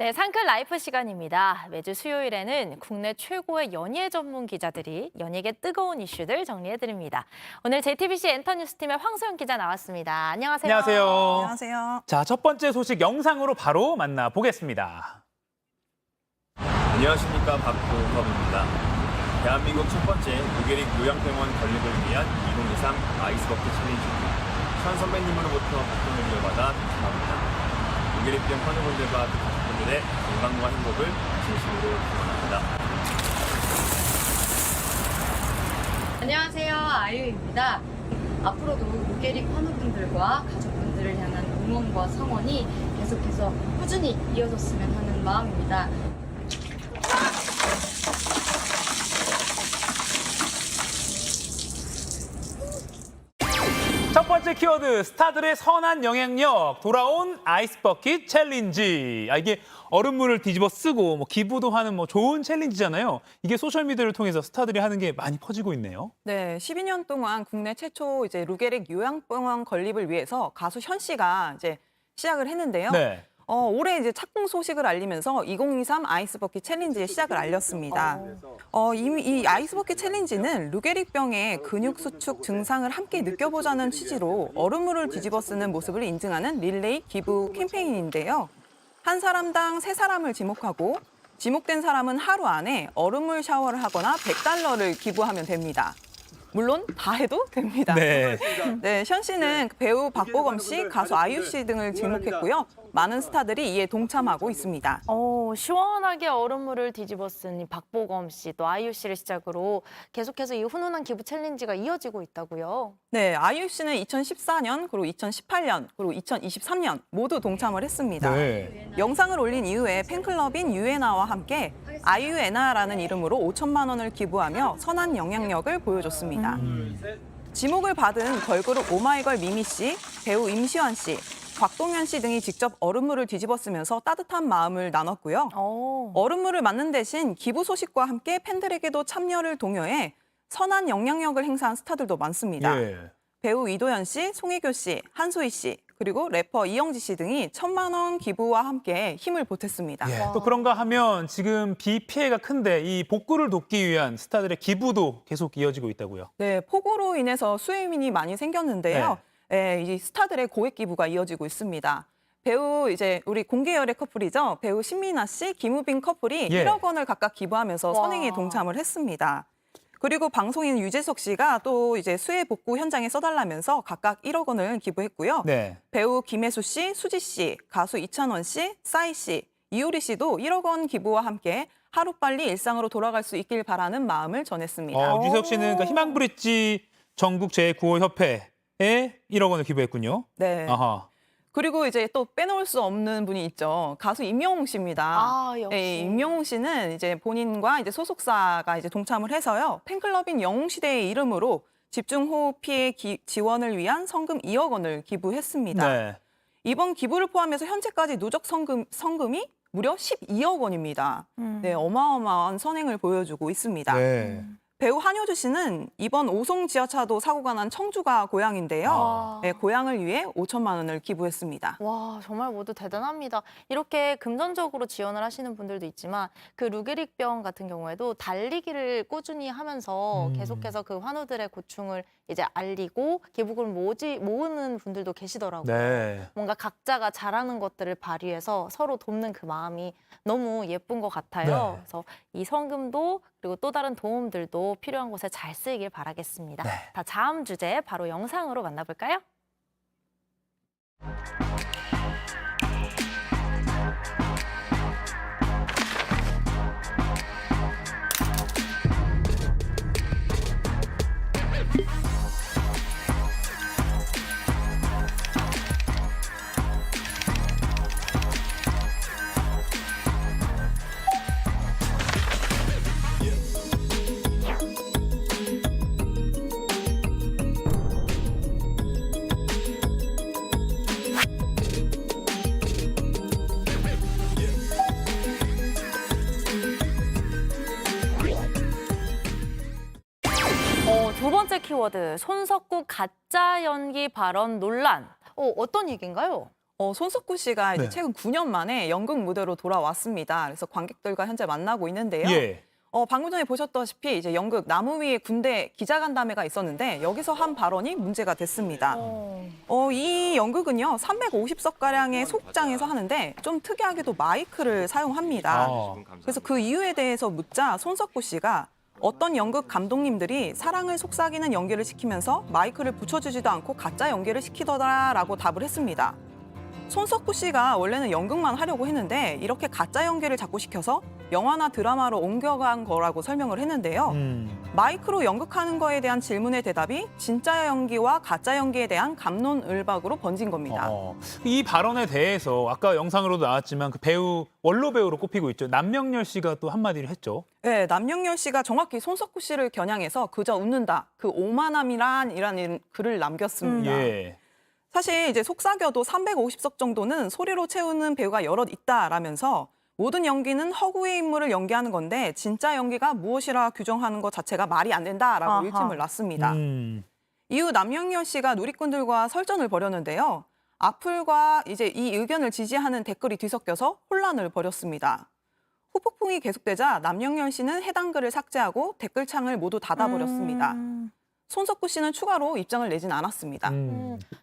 네, 상클 라이프 시간입니다. 매주 수요일에는 국내 최고의 연예 전문 기자들이 연예계 뜨거운 이슈들 정리해드립니다. 오늘 JTBC 엔터뉴스팀의 황소영 기자 나왔습니다. 안녕하세요. 안녕하세요. 안녕하세요. 자, 첫 번째 소식 영상으로 바로 만나보겠습니다. 안녕하십니까, 박보검입니다. 대한민국 첫 번째 무게릭 요양병원 건립을 위한 2023 아이스버킷 챌린지입니다. 현 선배님으로부터 바통을 이어받아 감사합니다. 무게릭병 환우분들과 그 가족분들의 건강과 행복을 진심으로 기원합니다. 안녕하세요, 아이유입니다. 앞으로도 무게릭 환우분들과 가족분들을 향한 응원과 성원이 계속해서 꾸준히 이어졌으면 하는 마음입니다. 첫 번째 키워드, 스타들의 선한 영향력, 돌아온 아이스버킷 챌린지. 이게 얼음물을 뒤집어 쓰고 기부도 하는 좋은 챌린지잖아요. 이게 소셜미디어를 통해서 스타들이 하는 게 많이 퍼지고 있네요. 네, 12년 동안 국내 최초 루게릭 요양병원 건립을 위해서 가수 현 씨가 시작을 했는데요. 네. 올해 착공 소식을 알리면서 2023 아이스버킷 챌린지의 시작을 알렸습니다. 이 아이스버킷 챌린지는 루게릭병의 근육 수축 증상을 함께 느껴보자는 취지로 얼음물을 뒤집어 쓰는 모습을 인증하는 릴레이 기부 캠페인인데요. 한 사람당 3사람을 지목하고 지목된 사람은 하루 안에 얼음물 샤워를 하거나 $100를 기부하면 됩니다. 물론 다 해도 됩니다. 네. 네, 현 씨는 배우 박보검 씨, 가수 아이유 씨 등을 지목했고요. 많은 스타들이 이에 동참하고 있습니다. 시원하게 얼음물을 뒤집어 쓴 이 박보검 씨, 또 아이유 씨를 시작으로 계속해서 이 훈훈한 기부 챌린지가 이어지고 있다고요. 네, 아이유 씨는 2014년, 그리고 2018년, 그리고 2023년 모두 동참을 했습니다. 네. 영상을 올린 이후에 팬클럽인 유에나와 함께 아이유에나라는 이름으로 5천만 원을 기부하며 선한 영향력을 보여줬습니다. 지목을 받은 걸그룹 오마이걸 미미 씨, 배우 임시완 씨, 곽동현 씨 등이 직접 얼음물을 뒤집어 쓰면서 따뜻한 마음을 나눴고요. 얼음물을 맞는 대신 기부 소식과 함께 팬들에게도 참여를 독려해 선한 영향력을 행사한 스타들도 많습니다. 예. 배우 이도현 씨, 송혜교 씨, 한소희 씨, 그리고 래퍼 이영지 씨 등이 1,000만 원 기부와 함께 힘을 보탰습니다. 예. 또 그런가 하면 지금 비 피해가 큰데 이 복구를 돕기 위한 스타들의 기부도 계속 이어지고 있다고요. 네, 폭우로 인해서 수혜민이 많이 생겼는데요. 이 스타들의 고액 기부가 이어지고 있습니다. 배우 우리 공개열의 커플이죠. 배우 신민아 씨, 김우빈 커플이 1억 원을 각각 기부하면서 선행에 동참을 했습니다. 그리고 방송인 유재석 씨가 또 수해 복구 현장에 써달라면서 각각 1억 원을 기부했고요. 네. 배우 김혜수 씨, 수지 씨, 가수 이찬원 씨, 싸이 씨, 이효리 씨도 1억 원 기부와 함께 하루빨리 일상으로 돌아갈 수 있길 바라는 마음을 전했습니다. 유재석 씨는 그러니까 희망브릿지 전국 제9호 협회에 1억 원을 기부했군요. 네. 아하. 그리고 또 빼놓을 수 없는 분이 있죠. 가수 임영웅 씨입니다. 역시. 네, 임영웅 씨는 본인과 소속사가 동참을 해서요. 팬클럽인 영웅시대의 이름으로 집중호우 피해 지원을 위한 성금 2억 원을 기부했습니다. 네. 이번 기부를 포함해서 현재까지 누적 성금이 무려 12억 원입니다. 네, 어마어마한 선행을 보여주고 있습니다. 네. 배우 한효주 씨는 이번 오송 지하차도 사고가 난 청주가 고향인데요. 네, 고향을 위해 5천만 원을 기부했습니다. 와, 정말 모두 대단합니다. 이렇게 금전적으로 지원을 하시는 분들도 있지만 그 루게릭병 같은 경우에도 달리기를 꾸준히 하면서 계속해서 그 환우들의 고충을 알리고 기부금을 모으는 분들도 계시더라고요. 네. 뭔가 각자가 잘하는 것들을 발휘해서 서로 돕는 그 마음이 너무 예쁜 것 같아요. 네. 그래서 이 성금도 그리고 또 다른 도움들도 필요한 곳에 잘 쓰이길 바라겠습니다. 네. 다음 주제 바로 영상으로 만나볼까요? 두 번째 키워드, 손석구 가짜 연기 발언 논란. 어떤 얘기인가요? 손석구 씨가 이제 네. 최근 9년 만에 연극 무대로 돌아왔습니다. 그래서 관객들과 현재 만나고 있는데요. 예. 방금 전에 보셨다시피 이제 연극 나무 위의 군대 기자간담회가 있었는데 여기서 한 발언이 문제가 됐습니다. 이 연극은요 350석 가량의 속장에서 하는데 좀 특이하게도 마이크를 사용합니다. 그래서 그 이유에 대해서 묻자 손석구 씨가 어떤 연극 감독님들이 사랑을 속삭이는 연기를 시키면서 마이크를 붙여주지도 않고 가짜 연기를 시키더라라고 답을 했습니다. 손석구 씨가 원래는 연극만 하려고 했는데 이렇게 가짜 연기를 자꾸 시켜서 영화나 드라마로 옮겨간 거라고 설명을 했는데요. 마이크로 연극하는 거에 대한 질문의 대답이 진짜 연기와 가짜 연기에 대한 갑론을박으로 번진 겁니다. 이 발언에 대해서 아까 영상으로도 나왔지만 그 배우 원로 배우로 꼽히고 있죠. 남명렬 씨가 또 한마디를 했죠. 네, 남영열 씨가 정확히 손석구 씨를 겨냥해서 그저 웃는다. 그 오만함이란이라는 글을 남겼습니다. 예. 사실 이제 속삭여도 350석 정도는 소리로 채우는 배우가 여럿 있다라면서 모든 연기는 허구의 인물을 연기하는 건데 진짜 연기가 무엇이라 규정하는 것 자체가 말이 안 된다라고 아하. 일침을 놨습니다. 이후 남영렬 씨가 누리꾼들과 설전을 벌였는데요. 악플과 이제 이 의견을 지지하는 댓글이 뒤섞여서 혼란을 벌였습니다. 후폭풍이 계속되자 남영렬 씨는 해당 글을 삭제하고 댓글창을 모두 닫아버렸습니다. 손석구 씨는 추가로 입장을 내진 않았습니다.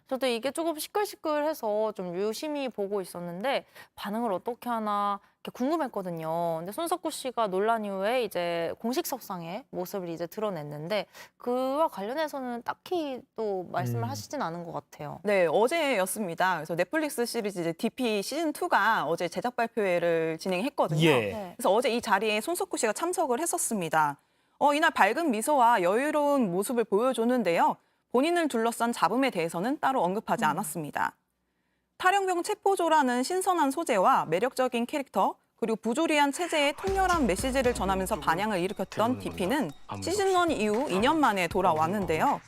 저도 이게 조금 시끌시끌해서 좀 유심히 보고 있었는데 반응을 어떻게 하나 이렇게 궁금했거든요. 근데 손석구 씨가 논란 이후에 이제 공식석상의 모습을 이제 드러냈는데 그와 관련해서는 딱히 또 말씀을 하시진 않은 것 같아요. 네, 어제였습니다. 그래서 넷플릭스 시리즈 이제 DP 시즌2가 어제 제작 발표회를 진행했거든요. 예. 네. 그래서 어제 이 자리에 손석구 씨가 참석을 했었습니다. 이날 밝은 미소와 여유로운 모습을 보여줬는데요. 본인을 둘러싼 잡음에 대해서는 따로 언급하지 않았습니다. 탈영병 체포조라는 신선한 소재와 매력적인 캐릭터, 그리고 부조리한 체제의 통렬한 메시지를 전하면서 반향을 일으켰던 DP는 시즌1 이후 2년 만에 돌아왔는데요.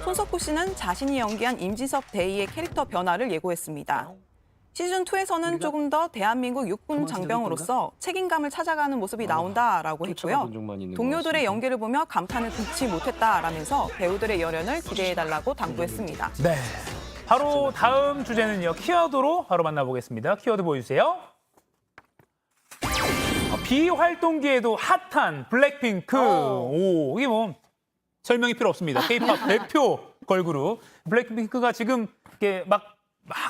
손석구 씨는 자신이 연기한 임지섭 대위의 캐릭터 변화를 예고했습니다. 시즌2에서는 조금 더 대한민국 육군 장병으로서 책임감을 찾아가는 모습이 나온다라고 했고요. 동료들의 연기를 보며 감탄을 금치 못했다라면서 배우들의 열연을 기대해달라고 당부했습니다. 네. 바로 다음 주제는요. 키워드로 바로 만나보겠습니다. 키워드 보여주세요. 비활동기에도 핫한 블랙핑크. 오, 이게 뭐 설명이 필요 없습니다. K-팝 대표 걸그룹 블랙핑크가 지금 이렇게 막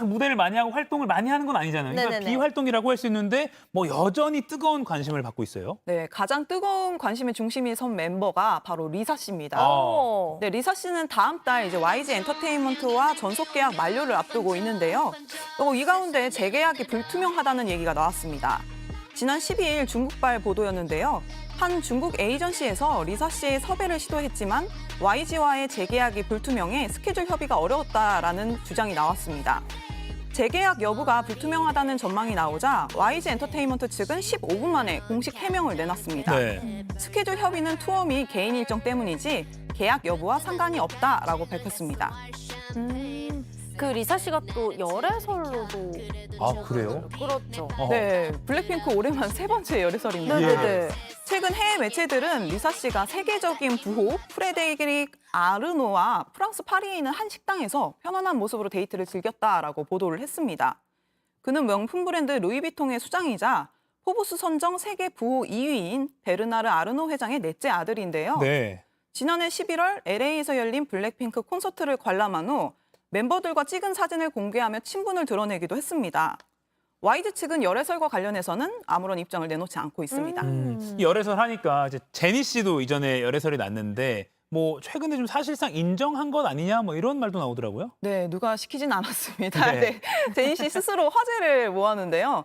무대를 많이 하고 활동을 많이 하는 건 아니잖아요. 그러니까 네네네. 비활동이라고 할 수 있는데 뭐 여전히 뜨거운 관심을 받고 있어요. 네, 가장 뜨거운 관심의 중심이 선 멤버가 바로 리사 씨입니다. 어. 네, 리사 씨는 다음 달 이제 YG 엔터테인먼트와 전속 계약 만료를 앞두고 있는데요. 이 가운데 재계약이 불투명하다는 얘기가 나왔습니다. 지난 12일 중국발 보도였는데요. 한 중국 에이전시에서 리사 씨의 섭외를 시도했지만 YG와의 재계약이 불투명해 스케줄 협의가 어려웠다라는 주장이 나왔습니다. 재계약 여부가 불투명하다는 전망이 나오자 YG 엔터테인먼트 측은 15분 만에 공식 해명을 내놨습니다. 네. 스케줄 협의는 투어 및 개인 일정 때문이지 계약 여부와 상관이 없다라고 밝혔습니다. 그 리사 씨가 또 열애설로도 아, 그래요? 끌었죠. 네, 블랙핑크 올해만 세 번째 열애설입니다. 네네네. 최근 해외 매체들은 리사 씨가 세계적인 부호 프레데릭 아르노와 프랑스 파리에 있는 한 식당에서 편안한 모습으로 데이트를 즐겼다라고 보도를 했습니다. 그는 명품 브랜드 루이비통의 수장이자 포브스 선정 세계 부호 2위인 베르나르 아르노 회장의 넷째 아들인데요. 네. 지난해 11월 LA에서 열린 블랙핑크 콘서트를 관람한 후 멤버들과 찍은 사진을 공개하며 친분을 드러내기도 했습니다. YG 측은 열애설과 관련해서는 아무런 입장을 내놓지 않고 있습니다. 이 열애설 하니까 이제 제니 씨도 이전에 열애설이 났는데 뭐 최근에 좀 사실상 인정한 것 아니냐 뭐 이런 말도 나오더라고요. 네, 누가 시키진 않았습니다. 네. 네. 제니 씨 스스로 화제를 모았는데요.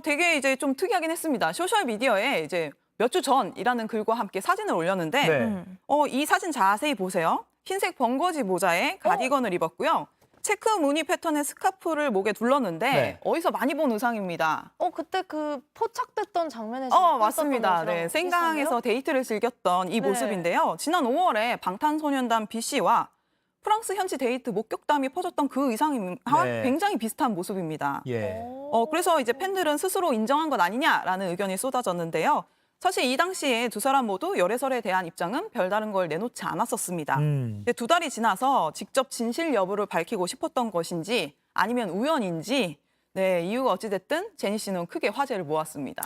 되게 이제 좀 특이하긴 했습니다. 소셜 미디어에 이제 몇 주 전이라는 글과 함께 사진을 올렸는데 네. 이 사진 자세히 보세요. 흰색 벙거지 모자에 가디건을 입었고요. 체크 무늬 패턴의 스카프를 목에 둘렀는데 네. 어디서 많이 본 의상입니다. 그때 그 포착됐던 장면에서 맞습니다. 네, 생강에서 데이트를 즐겼던 이 네. 모습인데요. 지난 5월에 방탄소년단 BC와 프랑스 현지 데이트 목격담이 퍼졌던 그 의상과 네. 굉장히 비슷한 모습입니다. 예. 그래서 이제 팬들은 스스로 인정한 것 아니냐라는 의견이 쏟아졌는데요. 사실 이 당시에 두 사람 모두 열애설에 대한 입장은 별다른 걸 내놓지 않았었습니다. 근데 두 달이 지나서 직접 진실 여부를 밝히고 싶었던 것인지 아니면 우연인지 네, 이유가 어찌됐든 제니 씨는 크게 화제를 모았습니다.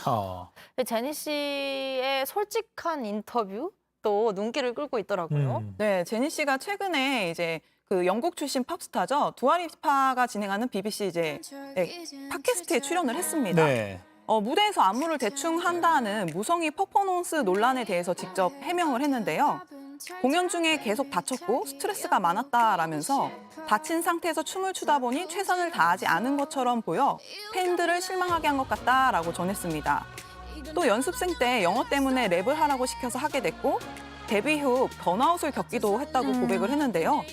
근데 제니 씨의 솔직한 인터뷰 또 눈길을 끌고 있더라고요. 네, 제니 씨가 최근에 이제 그 영국 출신 팝스타죠. 두아리파가 진행하는 BBC 이제 팟캐스트에 출연을 했습니다. 네. 무대에서 안무를 대충 한다는 무성의 퍼포먼스 논란에 대해서 직접 해명을 했는데요. 공연 중에 계속 다쳤고 스트레스가 많았다라면서 다친 상태에서 춤을 추다 보니 최선을 다하지 않은 것처럼 보여 팬들을 실망하게 한 것 같다라고 전했습니다. 또 연습생 때 영어 때문에 랩을 하라고 시켜서 하게 됐고 데뷔 후 번아웃을 겪기도 했다고 고백을 했는데요.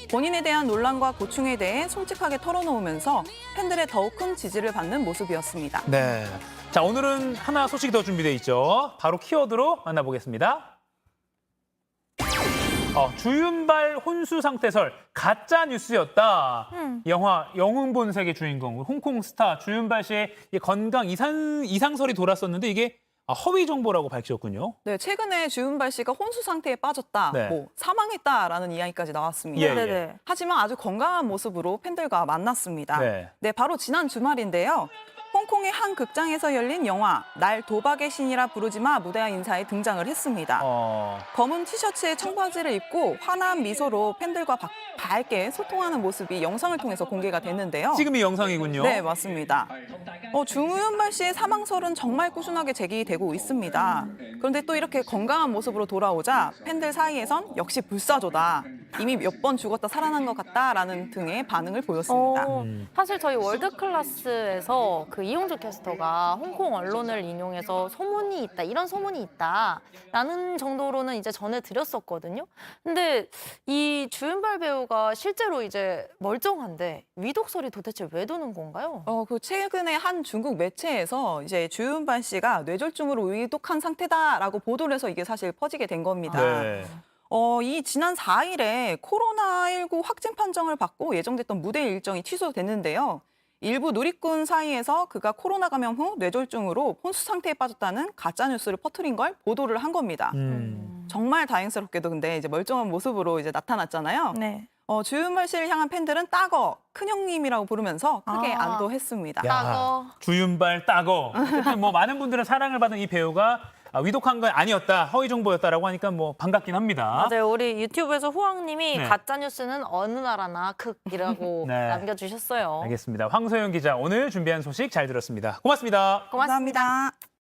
본인에 대한 논란과 고충에 대해 솔직하게 털어놓으면서 팬들의 더욱 큰 지지를 받는 모습이었습니다. 네. 자, 오늘은 하나 소식이 더 준비되어 있죠. 바로 키워드로 만나보겠습니다. 주윤발 혼수 상태설 가짜 뉴스였다. 영화 영웅본색의 주인공 홍콩 스타 주윤발 씨의 이 건강 이상설이 돌았었는데 이게 허위 정보라고 밝혔군요. 네, 최근에 주윤발 씨가 혼수 상태에 빠졌다, 네. 뭐 사망했다라는 이야기까지 나왔습니다. 예, 예. 네네. 하지만 아주 건강한 모습으로 팬들과 만났습니다. 네. 네, 바로 지난 주말인데요. 홍콩의 한 극장에서 열린 영화 날 도박의 신이라 부르지마 무대와 인사에 등장을 했습니다. 검은 티셔츠에 청바지를 입고 환한 미소로 팬들과 밝게 소통하는 모습이 영상을 통해서 공개가 됐는데요. 지금 이 영상이군요. 네, 맞습니다. 주윤발 씨의 사망설은 정말 꾸준하게 제기되고 있습니다. 그런데 또 이렇게 건강한 모습으로 돌아오자 팬들 사이에선 역시 불사조다. 이미 몇 번 죽었다 살아난 것 같다라는 등의 반응을 보였습니다. 사실 저희 월드클래스에서 그 이용주 캐스터가 홍콩 언론을 인용해서 소문이 있다, 이런 소문이 있다라는 정도로는 이제 전해드렸었거든요. 근데 이 주윤발 배우가 실제로 이제 멀쩡한데 위독설이 도대체 왜 도는 건가요? 그 최근에 한 중국 매체에서 이제 주윤발 씨가 뇌졸중으로 위독한 상태다라고 보도를 해서 이게 사실 퍼지게 된 겁니다. 네. 이 지난 4일에 코로나19 확진 판정을 받고 예정됐던 무대 일정이 취소됐는데요. 일부 누리꾼 사이에서 그가 코로나 감염 후 뇌졸중으로 혼수 상태에 빠졌다는 가짜 뉴스를 퍼뜨린 걸 보도를 한 겁니다. 정말 다행스럽게도 근데 이제 멀쩡한 모습으로 이제 나타났잖아요. 네. 주윤발 씨를 향한 팬들은 따거, 큰형님이라고 부르면서 크게 아. 안도했습니다. 따거. 주윤발 따거. 어쨌든 뭐 많은 분들은 사랑을 받은 이 배우가 위독한 건 아니었다, 허위 정보였다라고 하니까 뭐 반갑긴 합니다. 맞아요. 우리 유튜브에서 후왕님이 네. 가짜 뉴스는 어느 나라나 극이라고 네. 남겨주셨어요. 알겠습니다. 황소영 기자 오늘 준비한 소식 잘 들었습니다. 고맙습니다. 고맙습니다. 감사합니다.